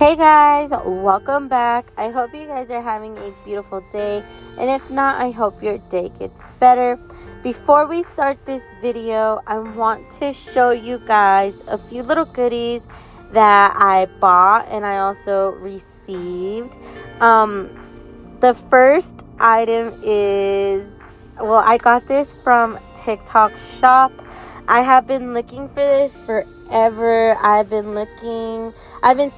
Hey guys, welcome back. I hope you guys are having a beautiful day, and if not, I hope your day gets better. Before we start this video, I want to show you guys a few little goodies that I bought and I also received. The first item is, well, I got this from TikTok Shop. I have been looking for this forever. I've been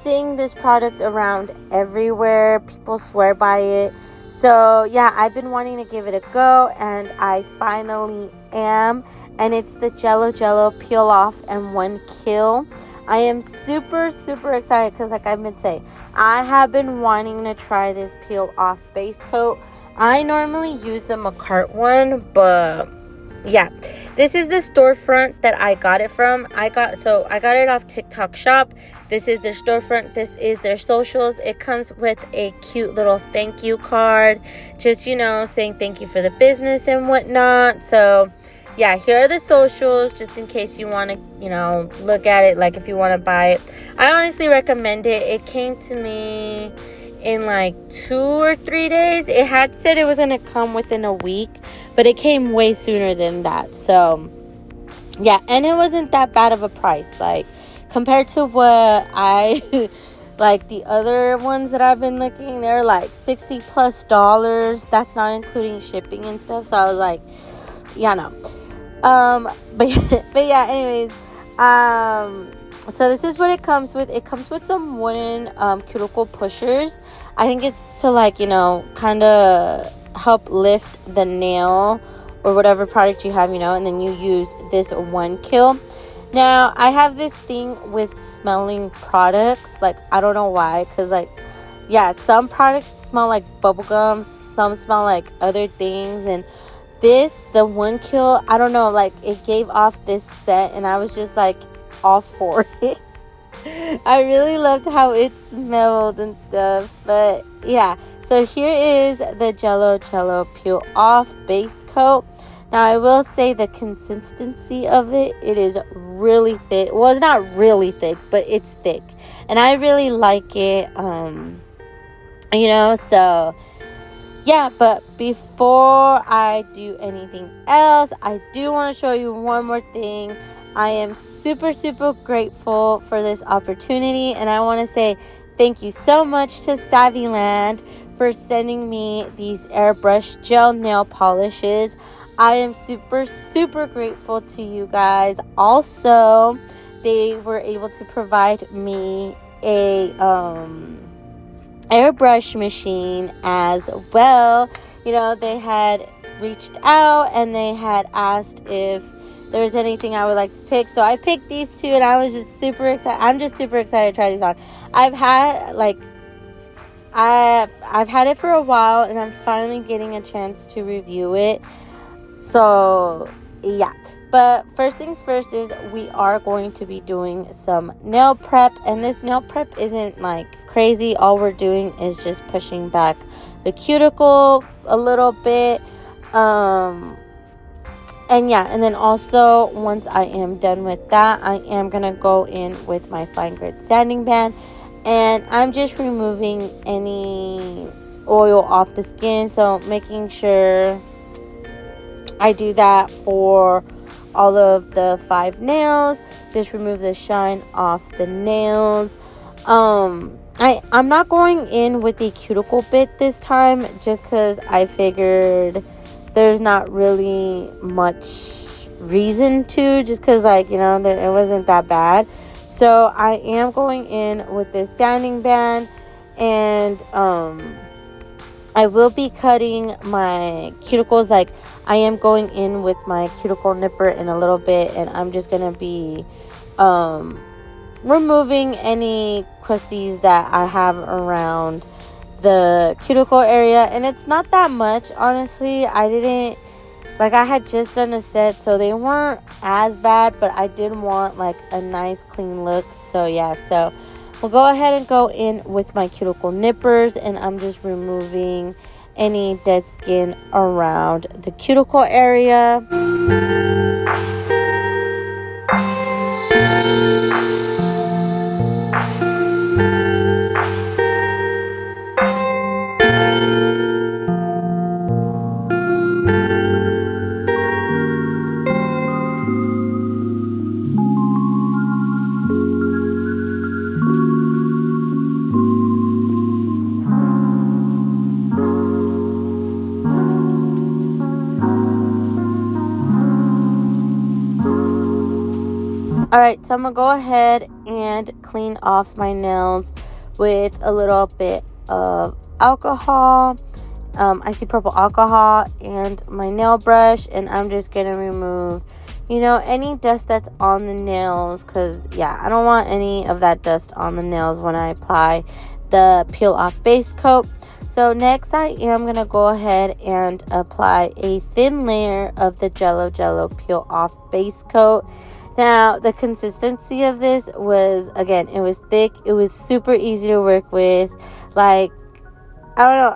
seeing this product around everywhere. People swear by it. So yeah, I've been wanting to give it a go, and I finally am. And it's the Jello Peel Off and One Kill. I am super excited because, like I've been saying, I have been wanting to try this peel off base coat. I normally use the MAKARTT one, but yeah, this is the storefront that I got it from. I got it off TikTok Shop. This is their storefront. This is their socials. It comes with a cute little thank you card, just, you know, saying thank you for the business and whatnot. So yeah, here are the socials, just in case you want to, you know, look at it, like if you want to buy it. I honestly recommend it. It came to me in like 2 or 3 days. It had said it was going to come within a week, but it came way sooner than that. So yeah, and it wasn't that bad of a price, like compared to what I like the other ones that I've been looking. They're like $60+. That's not including shipping and stuff. So I was like, yeah, no. But yeah, anyways, so this is what it comes with. It comes with some wooden cuticle pushers. I think it's to, like, you know, kind of help lift the nail or whatever product you have, you know, and then you use this One Kill. Now, I have this thing with smelling products. Like, I don't know why, because, like, yeah, some products smell like bubblegum, some smell like other things, and the One Kill, I don't know, like, it gave off this scent, and I was just like all for it. I really loved how it smelled and stuff. But yeah, so here is the Jello Peel Off base coat. Now, I will say the consistency of it is really thick. Well, it's not really thick, but it's thick, and I really like it. You know, so yeah, but before I do anything else, I do want to show you one more thing. I am super grateful for this opportunity, and I want to say thank you so much to SAVILAND for sending me these airbrush gel nail polishes. I am super grateful to you guys. Also, they were able to provide me a airbrush machine as well. You know, they had reached out and they had asked if there was anything I would like to pick. So I picked these two, and I was just super excited. I'm just super excited to try these on. I've had it for a while, and I'm finally getting a chance to review it. So yeah, but first things first is we are going to be doing some nail prep, and this nail prep isn't like crazy. All we're doing is just pushing back the cuticle a little bit, and yeah, and then also once I am done with that, I am gonna go in with my fine grit sanding band, and I'm just removing any oil off the skin. So making sure I do that for all of the 5 nails. Just remove the shine off the nails. I'm not going in with the cuticle bit this time, just because I figured there's not really much reason to, just because, like, you know, it wasn't that bad. So I am going in with this sanding band, and I will be cutting my cuticles. Like, I am going in with my cuticle nipper in a little bit, and I'm just gonna be removing any crusties that I have around the cuticle area. And it's not that much, honestly. I had just done a set, so they weren't as bad, but I did want like a nice clean look. So yeah, so we'll go ahead and go in with my cuticle nippers, and I'm just removing any dead skin around the cuticle area. Alright, so I'm going to go ahead and clean off my nails with a little bit of alcohol, icy purple alcohol, and my nail brush. And I'm just going to remove, any dust that's on the nails. Because, I don't want any of that dust on the nails when I apply the peel off base coat. So next I am going to go ahead and apply a thin layer of the Jello peel off base coat. Now, the consistency of this was, again, it was thick. It was super easy to work with. Like, I don't know.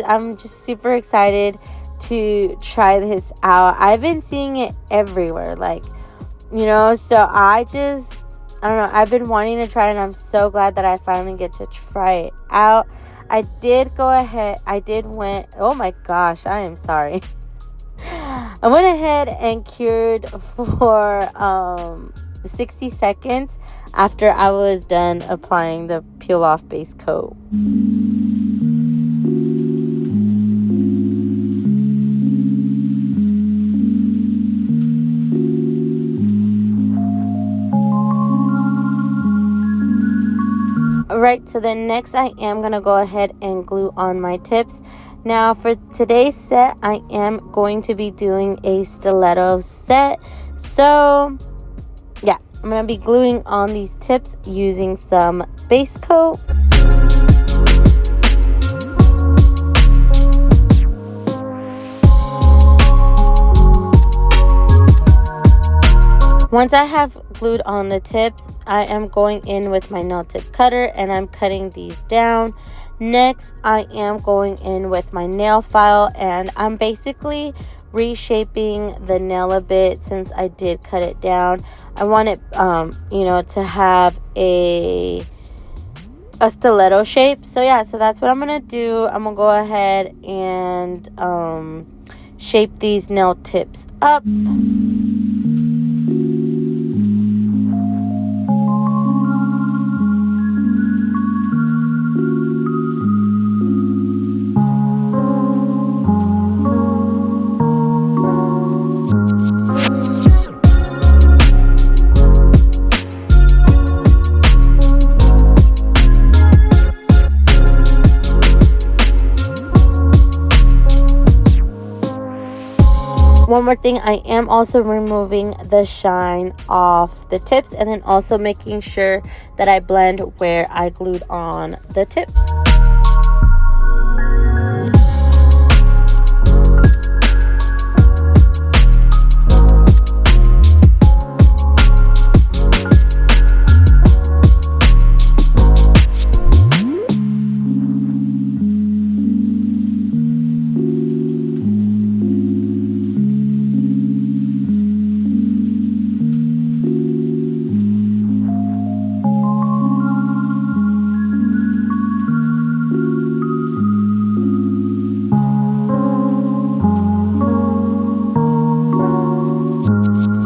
I'm just super excited to try this out. I've been seeing it everywhere. So I don't know. I've been wanting to try it, and I'm so glad that I finally get to try it out. I did oh my gosh, I am sorry. I went ahead and cured for 60 seconds after I was done applying the peel off base coat. Alright, so then next I am going to go ahead and glue on my tips. Now for today's set, I am going to be doing a stiletto set. So, I'm going to be gluing on these tips using some base coat. Once I have glued on the tips, I am going in with my nail tip cutter and I'm cutting these down. Next, I am going in with my nail file and I'm basically reshaping the nail a bit since I did cut it down. I want it, to have a stiletto shape. So that's what I'm going to do. I'm going to go ahead and shape these nail tips up. One more thing, I am also removing the shine off the tips and then also making sure that I blend where I glued on the tip.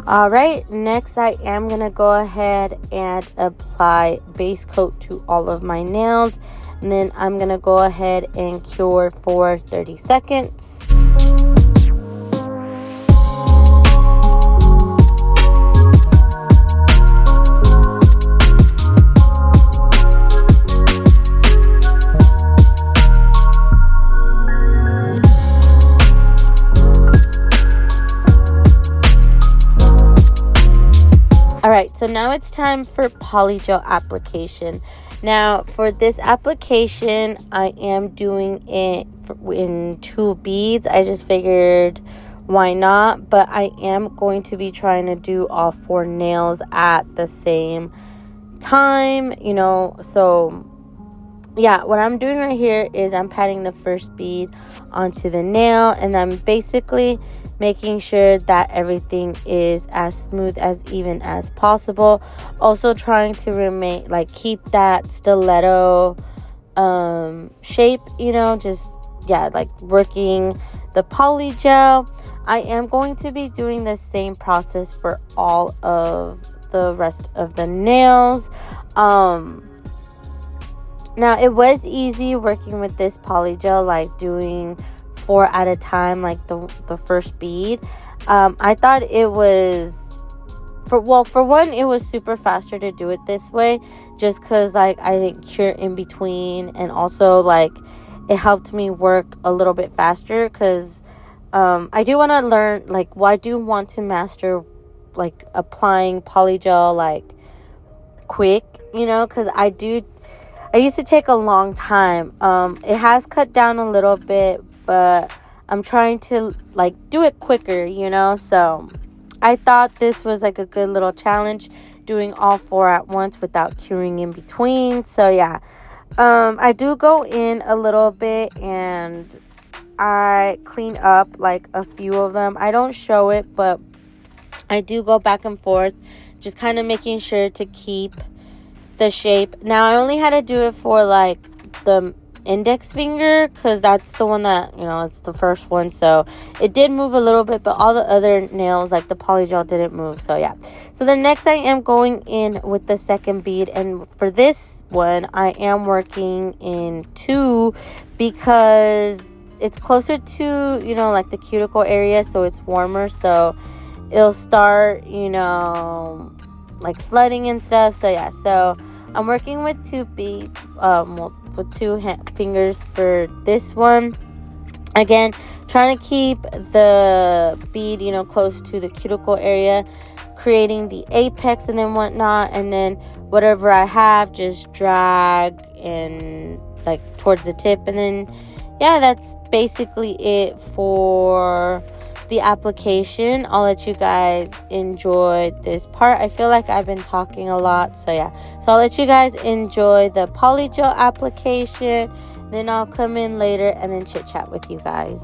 Alright, next I am going to go ahead and apply base coat to all of my nails. And then I'm going to go ahead and cure for 30 seconds. Alright, so now it's time for polygel application. Now, for this application, I am doing it in 2 beads. I just figured why not, but I am going to be trying to do all 4 nails at the same time, so what I'm doing right here is I'm patting the first bead onto the nail, and I'm basically making sure that everything is as smooth as even as possible. Also trying to remain keep that stiletto shape, working the polygel. I am going to be doing the same process for all of the rest of the nails. Now it was easy working with this polygel, like doing 4 at a time, like the first bead. I thought it was for one, it was super faster to do it this way, just because like I didn't cure in between, and also like it helped me work a little bit faster, because I do want to learn, like, I do want to master like applying polygel like quick, because I used to take a long time. It has cut down a little bit, but I'm trying to like do it quicker, so I thought this was like a good little challenge, doing all 4 at once without curing in between. So yeah, I do go in a little bit and I clean up like a few of them. I don't show it, but I do go back and forth, just kind of making sure to keep the shape. Now I only had to do it for like the index finger, because that's the one that, it's the first one, so it did move a little bit, but all the other nails, like the polygel, didn't move. So yeah, so the next I am going in with the second bead, and for this one I am working in 2, because it's closer to, like the cuticle area, so it's warmer, so it'll start, like flooding and stuff. So yeah, so I'm working with 2 beads, with 2 fingers for this one. Again, trying to keep the bead, close to the cuticle area, creating the apex and then whatnot, and then whatever I have, just drag and like towards the tip, and then yeah, that's basically it for the application. I'll let you guys enjoy this part. I feel like I've been talking a lot, so yeah, so I'll let you guys enjoy the polygel application, then I'll come in later and then chit chat with you guys.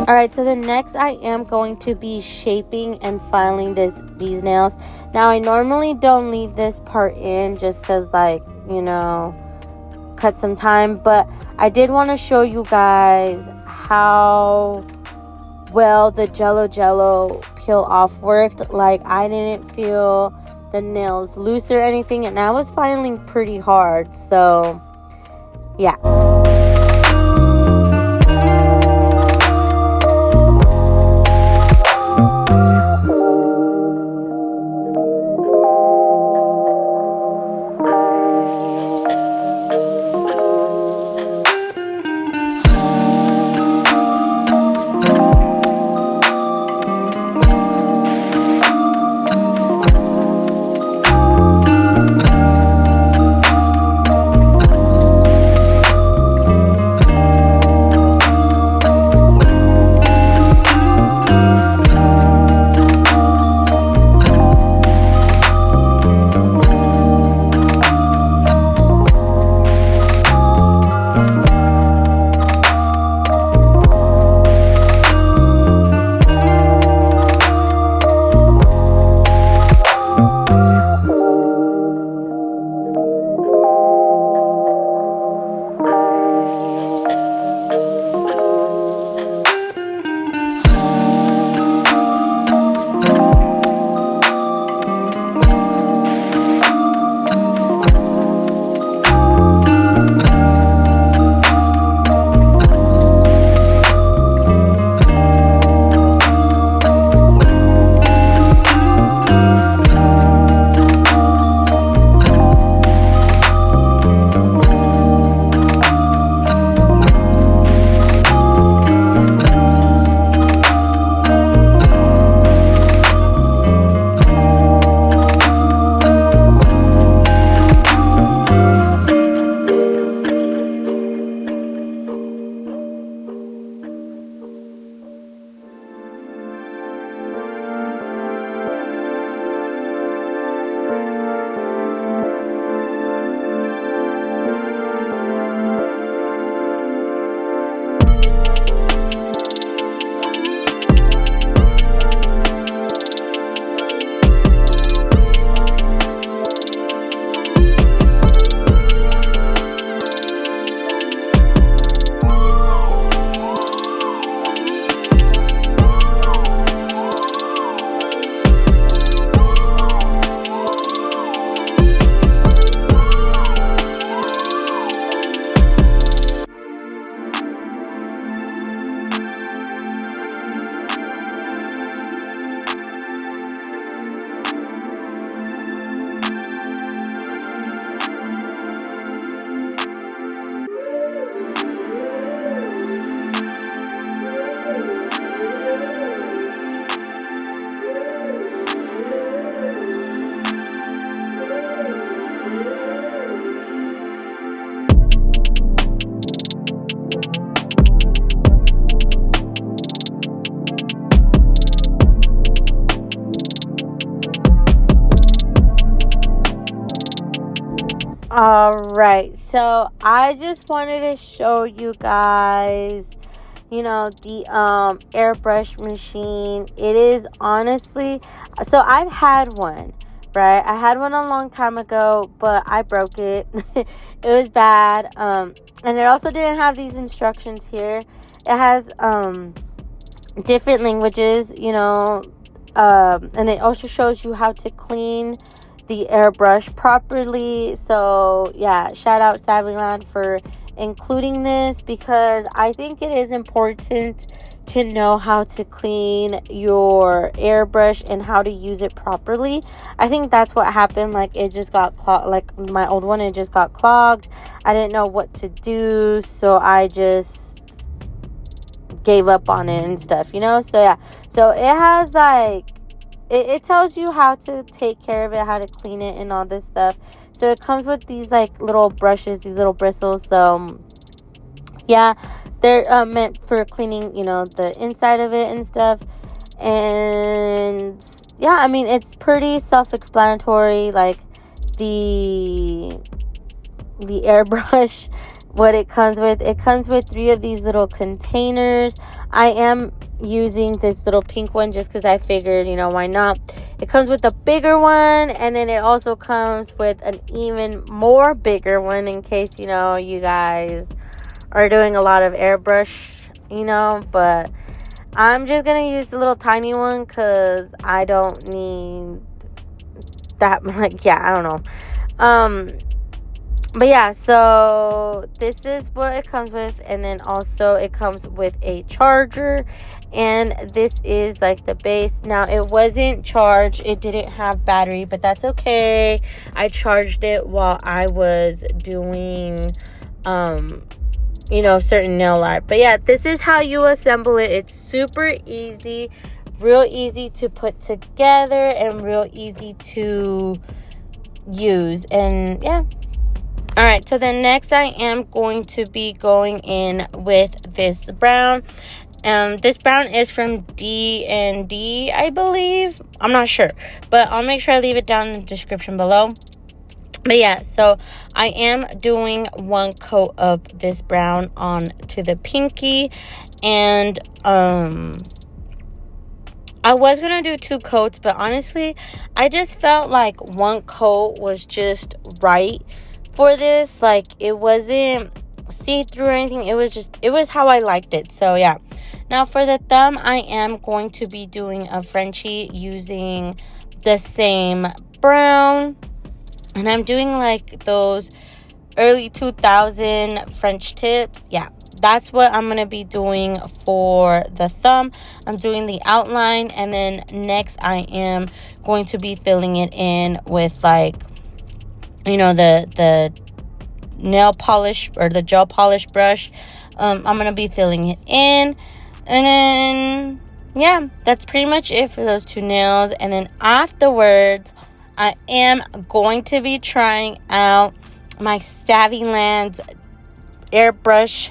Alright, so the next I am going to be shaping and filing these nails. Now I normally don't leave this part in, just because, like, cut some time, but I did want to show you guys how well the jello peel off worked. Like, I didn't feel the nails loose or anything, and I was filing pretty hard, so yeah. Alright, so I just wanted to show you guys, you know, the airbrush machine. It is honestly, so I've had one, right? I had one a long time ago, but I broke it. It was bad. And it also didn't have these instructions here. It has different languages, you know, and it also shows you how to clean the airbrush properly. So yeah, shout out SAVILAND for including this, because I think it is important to know how to clean your airbrush and how to use it properly. I think that's what happened. Like, it just got clogged. Like my old one, it just got clogged. I didn't know what to do, so I just gave up on it and stuff, you know. So yeah, so it has like, it tells you how to take care of it, how to clean it and all this stuff. So it comes with these like little brushes, these little bristles. So yeah, they're meant for cleaning, you know, the inside of it and stuff. And yeah, I mean, it's pretty self-explanatory. Like the airbrush, what it comes with. It comes with 3 of these little containers. I am using this little pink one just because I figured, you know, why not. It comes with a bigger one, and then it also comes with an even more bigger one in case, you know, you guys are doing a lot of airbrush, you know. But I'm just gonna use the little tiny one because I don't need that, like, yeah, I don't know. But yeah, so this is what it comes with. And then also it comes with a charger. And this is like the base. Now, it wasn't charged. It didn't have battery, but that's okay. I charged it while I was doing, you know, certain nail art. But yeah, this is how you assemble it. It's super easy. Real easy to put together and real easy to use. And yeah. All right, so then next I am going to be going in with this brown. This brown is from D&D, I believe. I'm not sure, but I'll make sure I leave it down in the description below. But yeah, so I am doing 1 coat of this brown onto the pinky. And I was going to do 2 coats, but honestly, I just felt like 1 coat was just right for this. Like, it wasn't see-through or anything. It was how I liked it. So yeah. Now for the thumb, I am going to be doing a Frenchie using the same brown. And I'm doing like those early 2000 French tips. Yeah, that's what I'm going to be doing for the thumb. I'm doing the outline, and then next I am going to be filling it in with, like, you know, the nail polish or the gel polish brush. I'm going to be filling it in. And then, yeah, that's pretty much it for those 2 nails. And then afterwards, I am going to be trying out my SAVILAND airbrush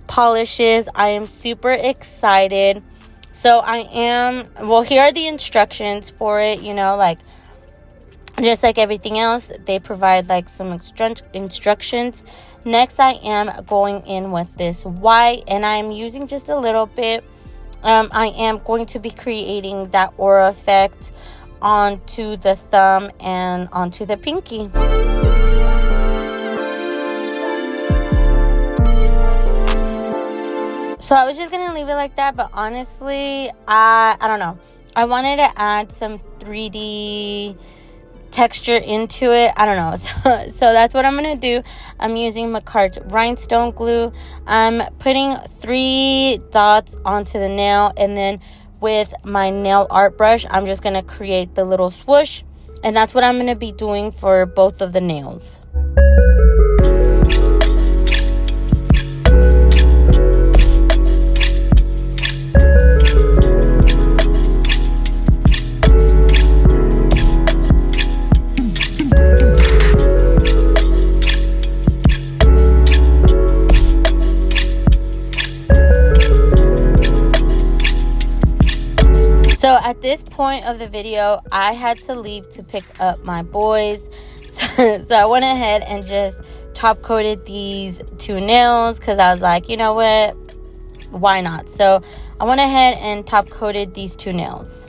polishes. I am super excited. So here are the instructions for it, you know, like, just like everything else, they provide like some instructions. Next, I am going in with this white, and I'm using just a little bit. I am going to be creating that aura effect onto the thumb and onto the pinky. So I was just going to leave it like that, but honestly, I don't know. I wanted to add some 3D texture into it. I don't know. So that's what I'm gonna do. I'm using MAKARTT rhinestone glue. I'm putting 3 dots onto the nail, and then with my nail art brush, I'm just gonna create the little swoosh, and that's what I'm gonna be doing for both of the nails. So at this point of the video, I had to leave to pick up my boys. So I went ahead and just top coated these 2 nails because I was like, you know what, why not? So I went ahead and top coated these 2 nails.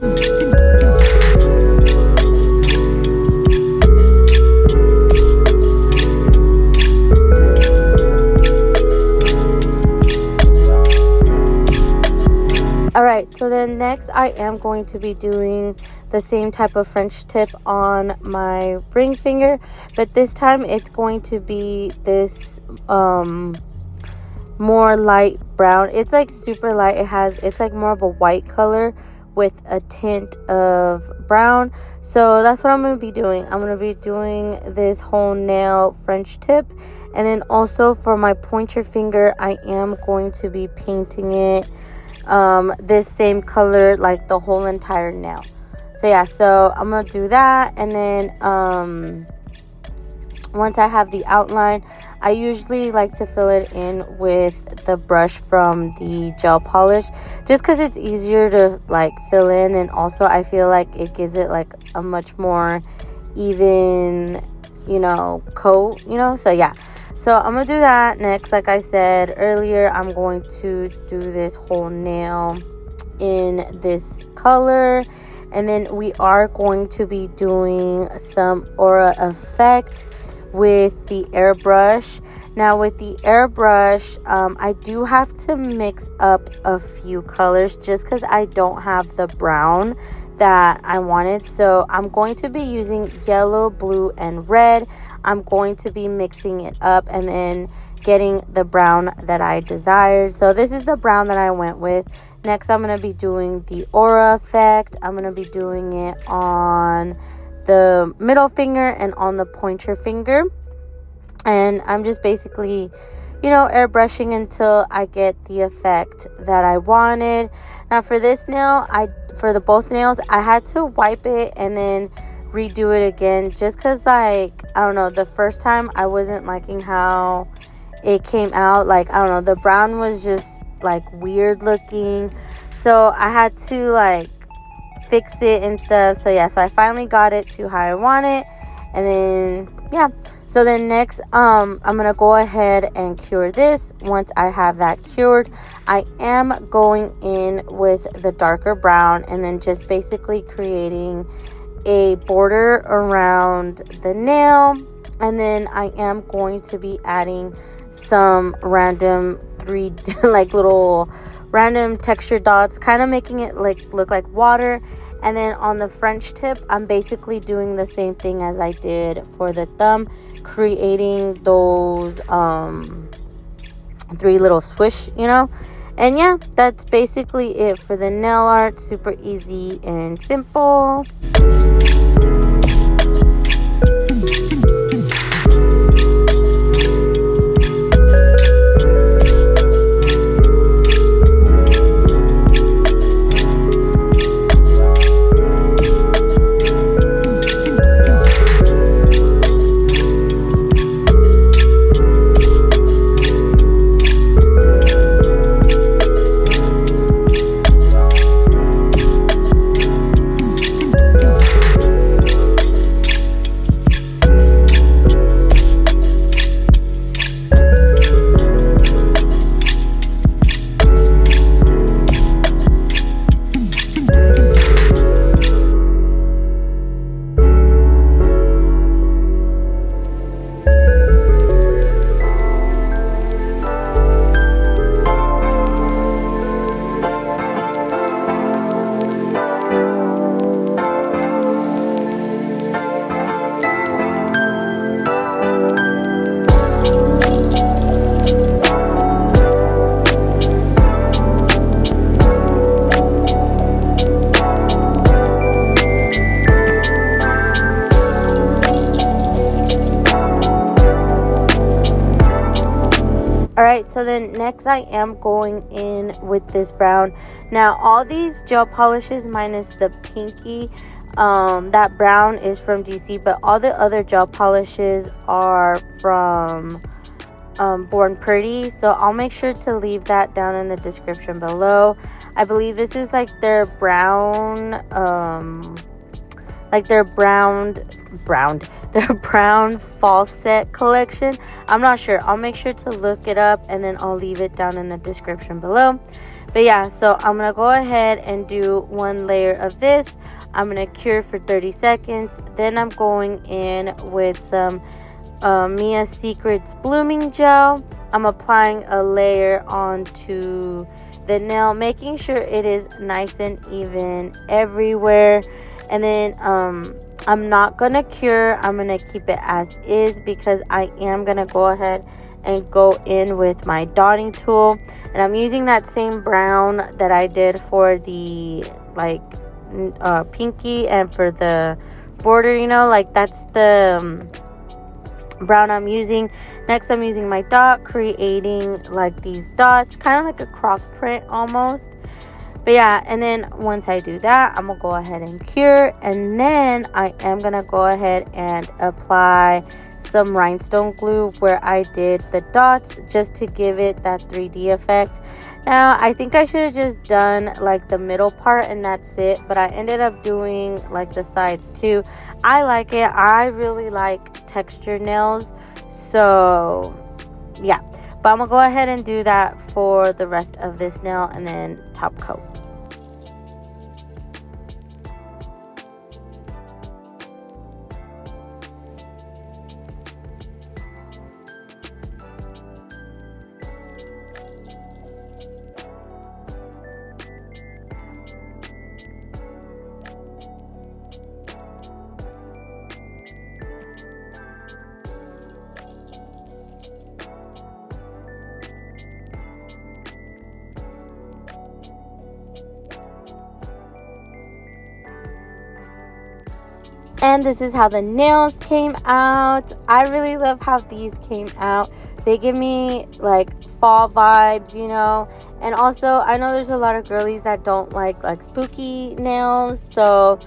Alright, so then next I am going to be doing the same type of French tip on my ring finger, but this time it's going to be this more light brown. It's like super light. It's like more of a white color with a tint of brown. So that's what I'm going to be doing. I'm going to be doing this whole nail French tip, and then also for my pointer finger I am going to be painting it this same color, like the whole entire nail. So yeah, so I'm gonna do that, and then once I have the outline, I usually like to fill it in with the brush from the gel polish, just because it's easier to like fill in, and also I feel like it gives it like a much more even, you know, coat, you know. So yeah, so I'm gonna do that next. Like I said earlier, I'm going to do this whole nail in this color, and then we are going to be doing some aura effect with the airbrush. Now with the airbrush, I do have to mix up a few colors just because I don't have the brown that I wanted. So I'm going to be using yellow, blue, and red. I'm going to be mixing it up and then getting the brown that I desired. So this is the brown that I went with. Next, I'm going to be doing the aura effect. I'm going to be doing it on the middle finger and on the pointer finger. And I'm just basically, you know, airbrushing until I get the effect that I wanted. Now for this nail, for both nails, I had to wipe it and then redo it again, just because, like, I don't know, the first time I wasn't liking how it came out. Like, I don't know, the brown was just like weird looking, so I had to like fix it and stuff. So yeah, so I finally got it to how I want it, and then yeah, so then next I'm gonna go ahead and cure this. Once I have that cured, I am going in with the darker brown and then just basically creating a border around the nail, and then I am going to be adding some random like little random texture dots, kind of making it like look like water. And then on the French tip, I'm basically doing the same thing as I did for the thumb, creating those 3 little swish, you know. And yeah, that's basically it for the nail art. Super easy and simple. Alright, so then next I am going in with this brown. Now all these gel polishes minus the pinky, that brown is from DC, but all the other gel polishes are from Born Pretty. So I'll make sure to leave that down in the description below. I believe this is like their brown, like their brown fall set collection. I'm not sure. I'll make sure to look it up, and then I'll leave it down in the description below. But yeah, so I'm gonna go ahead and do one layer of this. I'm gonna cure for 30 seconds. Then I'm going in with some Mia Secrets blooming gel. I'm applying a layer onto the nail, making sure it is nice and even everywhere. And then I'm not gonna cure. I'm gonna keep it as is because I am gonna go ahead and go in with my dotting tool, and I'm using that same brown that I did for the pinky and for the border, you know, like that's the brown I'm using. Next, I'm using my dot, creating like these dots, kind of like a croc print almost. But yeah, and then once I do that, I'm gonna go ahead and cure, and then I am gonna go ahead and apply some rhinestone glue where I did the dots, just to give it that 3D effect. Now, I think I should have just done like the middle part and that's it, but I ended up doing like the sides too. I like it. I really like textured nails, so yeah. But I'm gonna go ahead and do that for the rest of this nail and then top coat. And this is how the nails came out. I really love how these came out. They give me like fall vibes, you know. And also, I know there's a lot of girlies that don't like spooky nails. So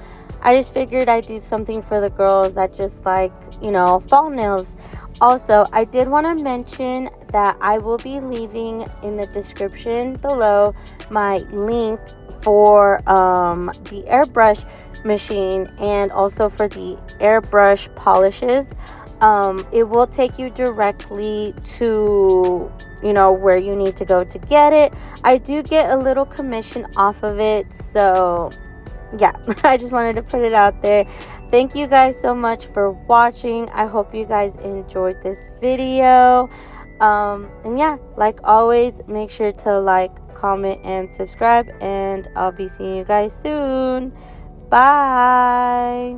I just figured I'd do something for the girls that just like, you know, fall nails. Also, I did want to mention that I will be leaving in the description below my link for the airbrush machine and also for the airbrush polishes. It will take you directly to, you know, where you need to go to get it. I do get a little commission off of it, so yeah, I just wanted to put it out there. Thank you guys so much for watching. I hope you guys enjoyed this video. And yeah, like always, make sure to like, comment, and subscribe, and I'll be seeing you guys soon. Bye.